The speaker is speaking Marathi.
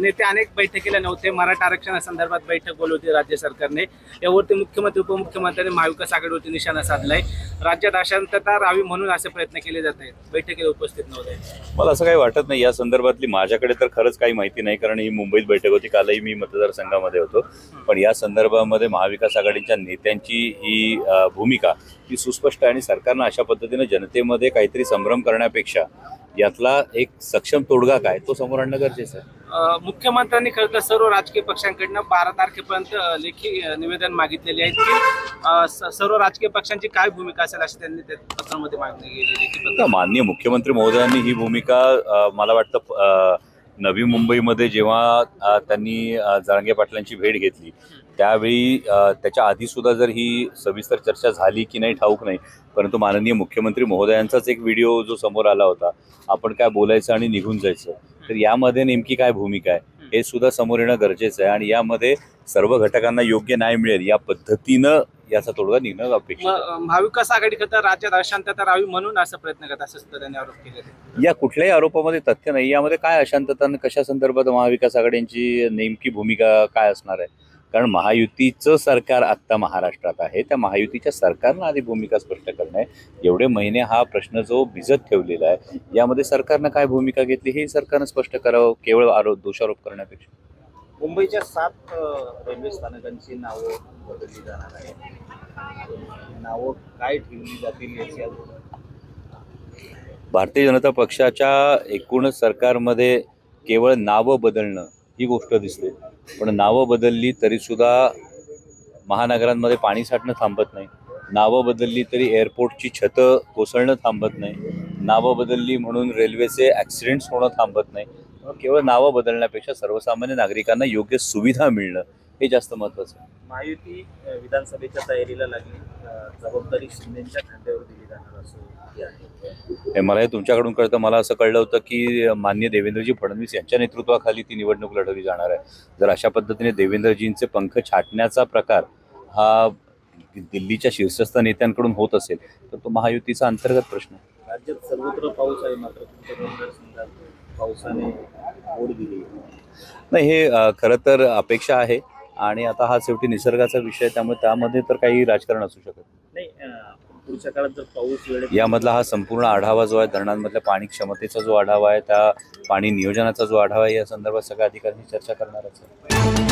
नेते अनेक बैठकीला नव्हते। मराठा आरक्षणासंदर्भात बैठक बोलवली राज्य सरकारने, यावरती मुख्यमंत्री उपमुख्यमंत्र्यांनी महाविकास आघाडीवरती निशाणा साधलाय। राज्यात अशांतता राहावी म्हणून असे प्रयत्न केले जात आहेत, बैठकीला उपस्थित नव्हते। मला असं काही वाटत नाही या संदर्भातली माझ्याकडे तर खरंच काही माहिती नाही, कारण ही मुंबईत बैठक होती, कालही मी मतदारसंघामध्ये होतो। पण या संदर्भामध्ये महाविकास आघाडीच्या नेत्यांची ही भूमिका ही सुस्पष्ट आहे आणि सरकारनं अशा पद्धतीने जनतेमध्ये काहीतरी संभ्रम करण्यापेक्षा यातला एक सक्षम तोडगा काय तो समोर आणणं गरजेचं आहे। मुख्यमंत्र्यांनी खरं तर सर्व राजकीय पक्षांकडनं 12 तारखेपर्यंत लेखी निवेदन मागितलेले आहेत की सर्व राजकीय पक्षांची काय भूमिका असेल अशी त्यांनी त्या पत्रामध्ये मागणी केलेली। माननीय मुख्यमंत्री महोदयांनी ही भूमिका मला वाटतं नवी मुंबईमध्ये जेव्हा त्यांनी जरांगे पाटलांची भेट घेतली त्यावेळी त्याच्या आधी सुद्धा जर ही सविस्तर चर्चा झाली की नाही ठाऊक नाही, परंतु माननीय मुख्यमंत्री महोदयांचाच एक व्हिडिओ जो समोर आला होता, आपण काय बोलायचं आणि निघून जायचं, तर यामध्ये नेमकी काय भूमिका आहे हे सुद्धा समोर येणं गरजेचं आहे आणि यामध्ये सर्व घटकांना योग्य न्याय मिळेल या पद्धतीनं याचा तोडगा निघणं अपेक्षित आहे। महाविकास आघाडी करता राज्यात अशांतता राहावी म्हणून असं प्रयत्न करत असं त्यांनी आरोप केले। या कुठल्याही आरोपामध्ये तथ्य नाही, यामध्ये काय अशांतता कशा संदर्भात महाविकास आघाडींची नेमकी भूमिका काय असणार आहे, कारण महायुतीचं सरकार आत्ता महाराष्ट्रात आहे, त्या महायुतीच्या सरकारनं आधी भूमिका स्पष्ट करणं आहे। एवढे महिने हा प्रश्न जो भिजत ठेवलेला आहे यामध्ये सरकारनं काय भूमिका घेतली हे सरकारनं स्पष्ट करावं, केवळ दोषारोप करण्यापेक्षा। मुंबईच्या 7 रेल्वे स्थानकांची नावं बदलली जाणार आहे, नावं काय ठेवली जातील याची भारतीय जनता पक्षाच्या एकूण सरकारमध्ये केवळ नावं बदलणं ही गोष्ट दिसते, पण नावं बदलली तरी सुद्धा महानगरांमध्ये पाणी साठणं थांबत नाही, नावं बदलली तरी एअरपोर्टची छतं कोसळणं थांबत नाही, नावं बदलली म्हणून रेल्वेचे ॲक्सिडेंट्स होणं थांबत नाही। केवळ नावं बदलण्यापेक्षा सर्वसामान्य नागरिकांना योग्य सुविधा मिळणं हे जास्त महत्त्वाचं आहे। महायुती विधानसभेच्या तयारीला लागली, जबाबदारी शिंदेच्या खांद्यावर दिली जाणार असं मला हे तुमच्याकडून कळतं। मला असं कळलं होतं की माननीय देवेंद्रजी फडणवीस यांच्या नेतृत्वाखाली ती निवडणूक लढवली जाणार आहे। जर अशा पद्धतीने देवेंद्रजींचे पंख छाटण्याचा प्रकार हा दिल्लीच्या शीर्षस्थ नेत्यांकडून होत असेल तर तो महायुतीचा अंतर्गत प्रश्न आहे। राज्यात सर्वत्र पाऊस आहे, मात्र तुमच्या मतदारसंघात पावसाने ओढ दिली नाही, हे खरं तर अपेक्षा आहे आणि आता हा शेवटी निसर्गाचा विषय, त्यामुळे त्यामध्ये तर काही राजकारण असू शकत नाही। पुढच्या काळात जर पाऊस वेळेत यामधला हा संपूर्ण आढावा जो आहे, धरणांमधल्या पाणी क्षमतेचा जो आढावा आहे, त्या पाणी नियोजनाचा जो आढावा आहे, या संदर्भात सगळ्या अधिकाऱ्यांनी चर्चा करणारच आहे।